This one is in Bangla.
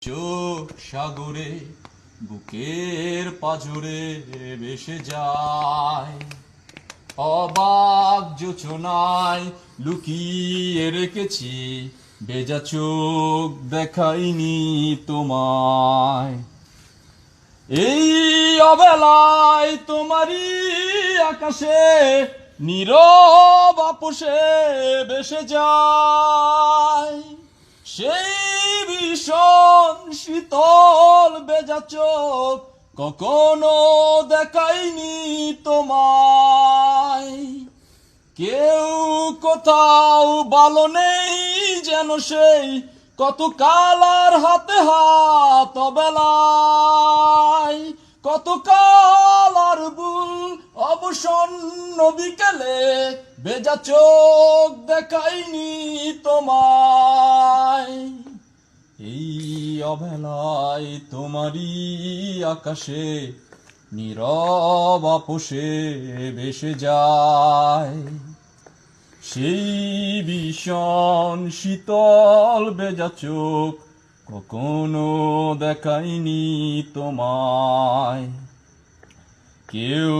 চোখ সাগরে বুকের পাজরে ভেসে যায়, অবাক যোচনায় লুকিয়ে রেখেছি, ভেজা চোখ দেখাইনি তোমায়। এই অবেলায় তোমারই আকাশে নীরব আপোষে ভেসে যায়, সেই ভীষণ শীতল ভেজা চোখ কখনো দেখাইনি তোমায়। কেউ কোথাও ভালো নেই যেন সেই কত কালার হাতে হাত বেলায়, কত কালার ভুল অবসন্ন বিকেলে ভেজা চোখ দেখাইনি তোমায়। এই অবেলায় তোমারই আকাশে নীরব আপোষে ভেসে যায়, সেই ভীষণ শীতল ভেজা চোখ কখনো দেখাইনি তোমায়। কেউ